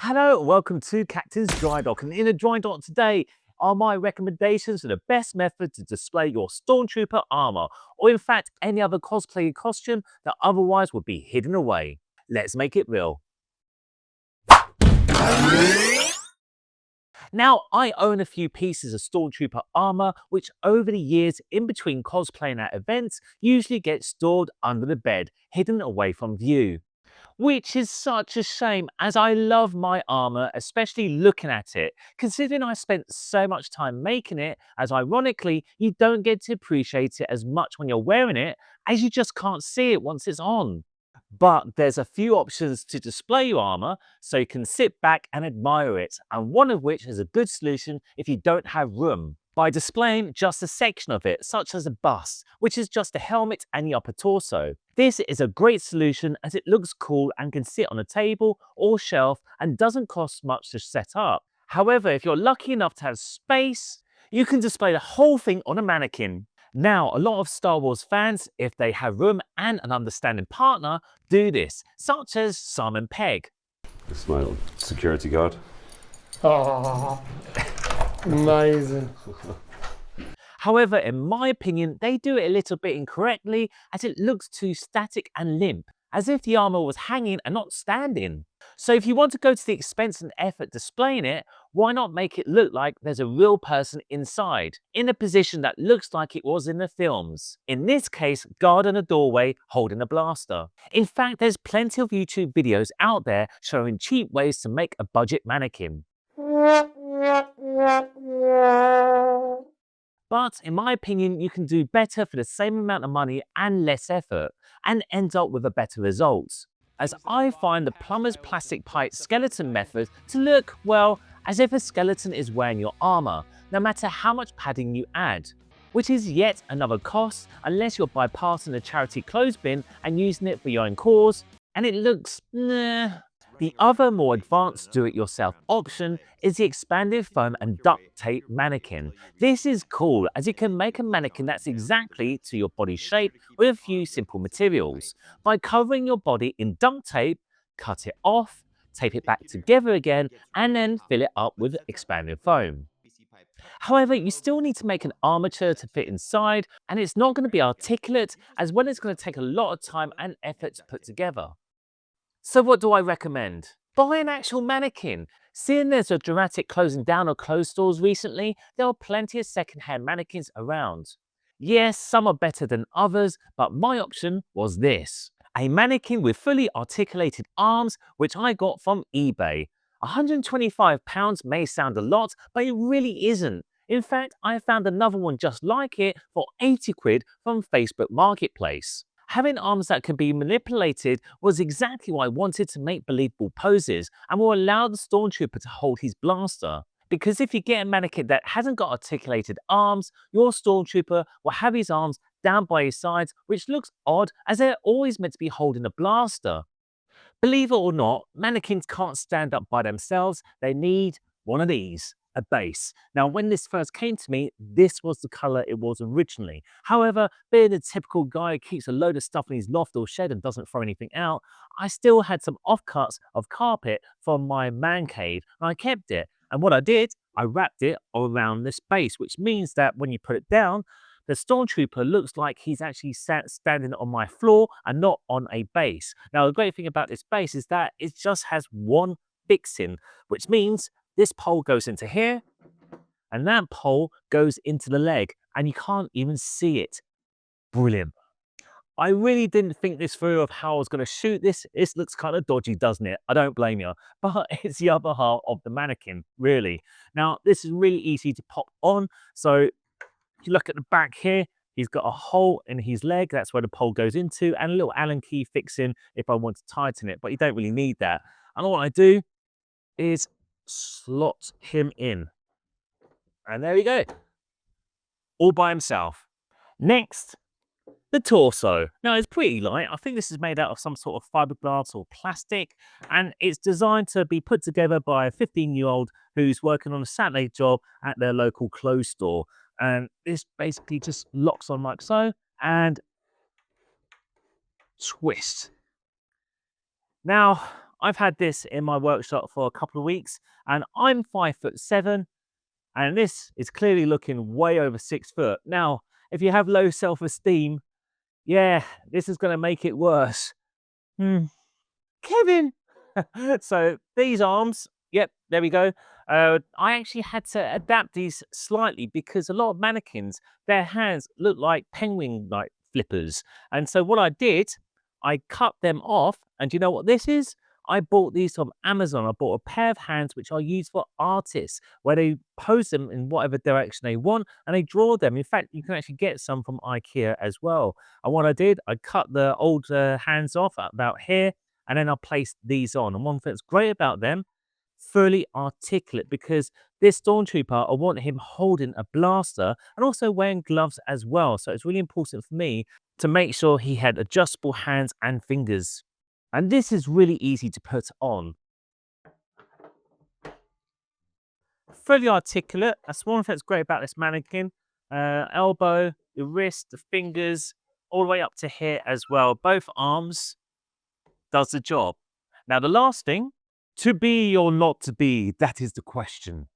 Hello and welcome to Captain's Dry Dock. And in the dry dock today are my recommendations for the best method to display your Stormtrooper armor, or in fact any other cosplay costume that otherwise would be hidden away. Let's make it real. Now, I own a few pieces of Stormtrooper armor, which over the years in between cosplaying at events usually get stored under the bed, hidden away from view. Which is such a shame, as I love my armor, especially looking at it, considering I spent so much time making it, as ironically, you don't get to appreciate it as much when you're wearing it, as you just can't see it once it's on. But there's a few options to display your armor, so you can sit back and admire it, and one of which is a good solution if you don't have room, by displaying just a section of it, such as a bust, which is just the helmet and the upper torso. This is a great solution as it looks cool and can sit on a table or shelf and doesn't cost much to set up. However, if you're lucky enough to have space, you can display the whole thing on a mannequin. Now, a lot of Star Wars fans, if they have room and an understanding partner, do this, such as Simon Pegg. It's my security guard. Oh, amazing. However, in my opinion, they do it a little bit incorrectly, as it looks too static and limp, as if the armor was hanging and not standing. So if you want to go to the expense and effort displaying it, why not make it look like there's a real person inside, in a position that looks like it was in the films. In this case, guarding a doorway holding a blaster. In fact, there's plenty of YouTube videos out there showing cheap ways to make a budget mannequin. But in my opinion, you can do better for the same amount of money and less effort, and end up with a better result. As I find the plumber's plastic pipe skeleton method to look, well, as if a skeleton is wearing your armor, no matter how much padding you add. Which is yet another cost, unless you're bypassing the charity clothes bin and using it for your own cause, and it looks nah. The other more advanced do-it-yourself option is the expanded foam and duct tape mannequin. This is cool, as you can make a mannequin that's exactly to your body shape with a few simple materials. By covering your body in duct tape, cut it off, tape it back together again, and then fill it up with expanded foam. However, you still need to make an armature to fit inside, and it's not going to be articulate, as well as it's going to take a lot of time and effort to put together. So what do I recommend? Buy an actual mannequin. Seeing there's a dramatic closing down of clothes stores recently, there are plenty of second-hand mannequins around. Yes, some are better than others, but my option was this. A mannequin with fully articulated arms, which I got from eBay. £125 may sound a lot, but it really isn't. In fact, I found another one just like it for 80 quid from Facebook Marketplace. Having arms that can be manipulated was exactly what I wanted to make believable poses and will allow the Stormtrooper to hold his blaster. Because if you get a mannequin that hasn't got articulated arms, your Stormtrooper will have his arms down by his sides, which looks odd as they're always meant to be holding a blaster. Believe it or not, mannequins can't stand up by themselves, they need one of these. A base. Now, when this first came to me, this was the color it was originally. However, being a typical guy who keeps a load of stuff in his loft or shed and doesn't throw anything out, I still had some offcuts of carpet from my man cave, and I kept it. And what I did, I wrapped it around this base, which means that when you put it down, the Stormtrooper looks like he's actually standing on my floor and not on a base. Now, the great thing about this base is that it just has one fixing, which means this pole goes into here, and that pole goes into the leg, and you can't even see it. Brilliant. I really didn't think this through of how I was going to shoot this. This looks kind of dodgy, doesn't it? I don't blame you. But it's the other half of the mannequin, really. Now, this is really easy to pop on. So if you look at the back here, he's got a hole in his leg. That's where the pole goes into, and a little Allen key fixing if I want to tighten it. But you don't really need that. And all I do is slot him in, and there we go, all by himself. Next, the torso. Now, it's pretty light. I think this is made out of some sort of fiberglass or plastic, and it's designed to be put together by a 15-year-old who's working on a Saturday job at their local clothes store. And this basically just locks on like so, and twist. Now, I've had this in my workshop for a couple of weeks and I'm 5'7", and this is clearly looking way over 6 foot. Now, if you have low self-esteem, yeah, this is going to make it worse. Kevin! So these arms, yep, there we go. I actually had to adapt these slightly because a lot of mannequins, their hands look like penguin like flippers. And so what I did, I cut them off. And do you know what this is? I bought these from Amazon. I bought a pair of hands which are used for artists, where they pose them in whatever direction they want and they draw them. In fact, you can actually get some from IKEA as well. And what I did, I cut the old hands off at about here, and then I placed these on. And one thing that's great about them, fully articulate, because this Stormtrooper, I want him holding a blaster and also wearing gloves as well. So it's really important for me to make sure he had adjustable hands and fingers. And this is really easy to put on. Fully articulate. That's one thing that's great about this mannequin. Elbow, the wrist, the fingers, all the way up to here as well. Both arms does the job. Now, the last thing, to be or not to be, that is the question.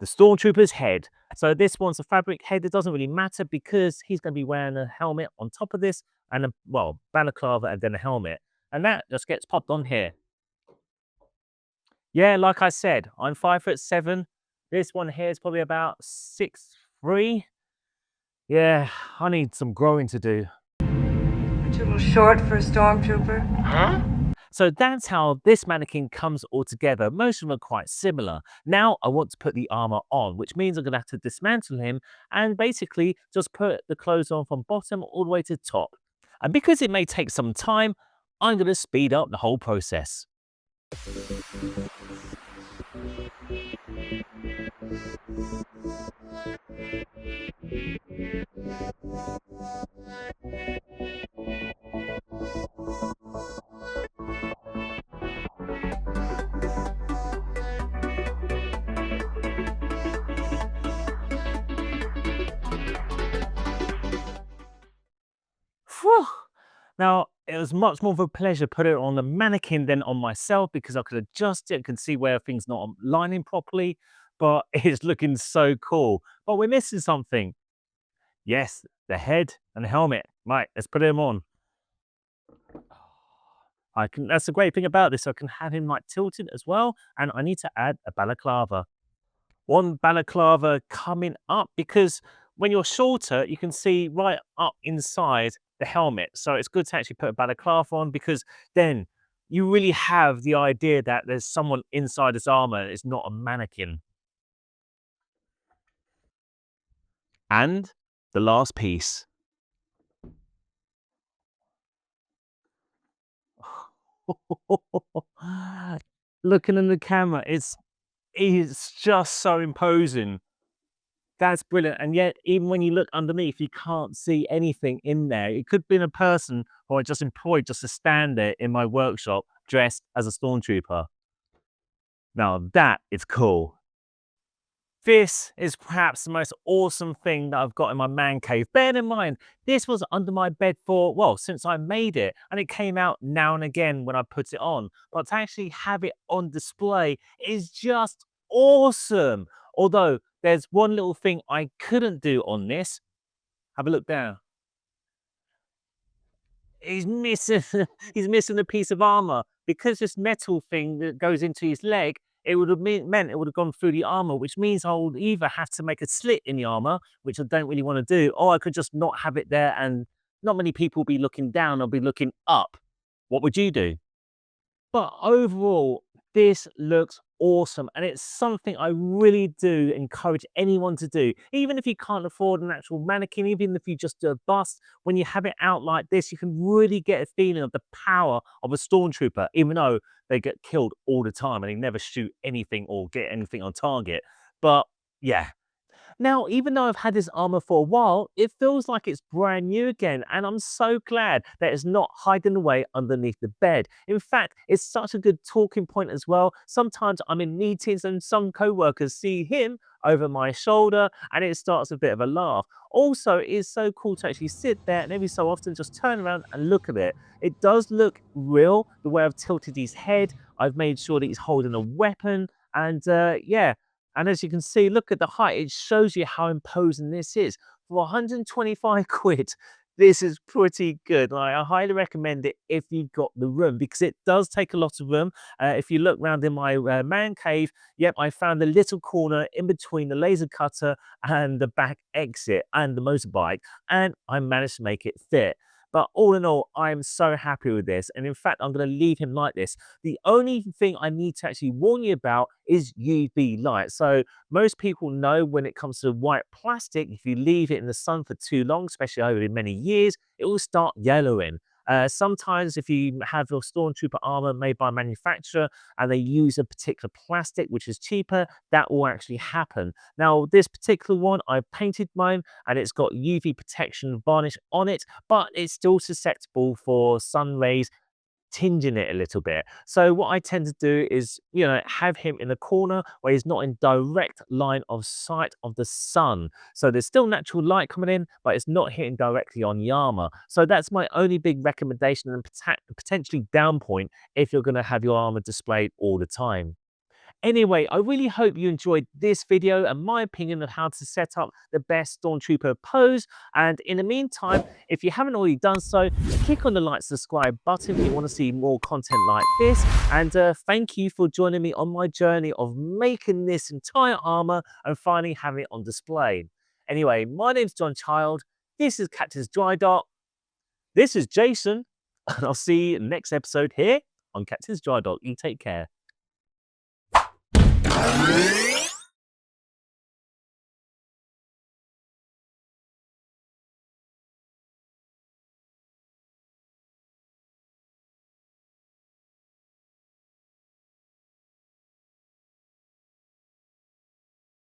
The Stormtrooper's head. So this one's a fabric head. It doesn't really matter because he's going to be wearing a helmet on top of this and a, well, balaclava and then a helmet. And that just gets popped on here. Yeah, like I said, I'm 5'7". This one here is probably about 6'3". Yeah, I need some growing to do. Too little short for a stormtrooper. Huh? So that's how this mannequin comes all together. Most of them are quite similar. Now I want to put the armor on, which means I'm going to have to dismantle him and basically just put the clothes on from bottom all the way to top. And because it may take some time, I'm going to speed up the whole process. Whew. Now, it was much more of a pleasure putting it on the mannequin than on myself because I could adjust it, I could see where things not aligning properly, but it's looking so cool. But we're missing something. Yes, the head and the helmet. Right, let's put him on. That's the great thing about this. I can have him like tilted as well, and I need to add a balaclava. One balaclava coming up because when you're shorter, you can see right up inside the helmet. So it's good to actually put a balaclava on because then you really have the idea that there's someone inside this armor. It's not a mannequin. And the last piece. Looking in the camera, it's just so imposing. That's brilliant. And yet, even when you look underneath, you can't see anything in there. It could have been a person who I just employed just to stand there in my workshop dressed as a stormtrooper. Now that is cool. This is perhaps the most awesome thing that I've got in my man cave. Bear in mind, this was under my bed for, well, since I made it, and it came out now and again when I put it on. But to actually have it on display is just awesome. Although there's one little thing I couldn't do on this. Have a look down. He's missing, he's missing a piece of armor. Because this metal thing that goes into his leg, it would have meant it would have gone through the armor, which means I would either have to make a slit in the armor, which I don't really want to do, or I could just not have it there and not many people will be looking down, I'll be looking up. What would you do? But overall, this looks awesome and it's something I really do encourage anyone to do. Even if you can't afford an actual mannequin, even if you just do a bust, when you have it out like this, you can really get a feeling of the power of a stormtrooper, even though they get killed all the time and they never shoot anything or get anything on target. But yeah, Now, even though I've had this armor for a while, it feels like it's brand new again, and I'm so glad that it's not hiding away underneath the bed. In fact, it's such a good talking point as well. Sometimes I'm in meetings and some co-workers see him over my shoulder and it starts a bit of a laugh. Also, it's so cool to actually sit there and every so often just turn around and look at it. It does look real, the way I've tilted his head. I've made sure that he's holding a weapon, and yeah, and as you can see, look at the height. It shows you how imposing this is. For 125 quid, this is pretty good. I highly recommend it if you've got the room, because it does take a lot of room. If you look around in my man cave, yep, I found a little corner in between the laser cutter and the back exit and the motorbike, and I managed to make it fit. But all in all, I'm so happy with this. And in fact, I'm going to leave him like this. The only thing I need to actually warn you about is UV light. So most people know when it comes to white plastic, if you leave it in the sun for too long, especially over many years, it will start yellowing. Sometimes if you have your Stormtrooper armor made by a manufacturer and they use a particular plastic which is cheaper, that will actually happen. Now, this particular one, I've painted mine and it's got UV protection varnish on it, but it's still susceptible for sun rays tinging it a little bit. So what I tend to do is, have him in a corner where he's not in direct line of sight of the sun. So there's still natural light coming in, but it's not hitting directly on the armor. So that's my only big recommendation and potentially down point if you're going to have your armor displayed all the time. Anyway, I really hope you enjoyed this video and my opinion of how to set up the best Stormtrooper pose. And in the meantime, if you haven't already done so, click on the like, subscribe button if you want to see more content like this. And thank you for joining me on my journey of making this entire armor and finally having it on display. Anyway, my name's John Child. This is Captain's Dry Dock. This is Jason. And I'll see you next episode here on Captain's Dry Dock. You take care.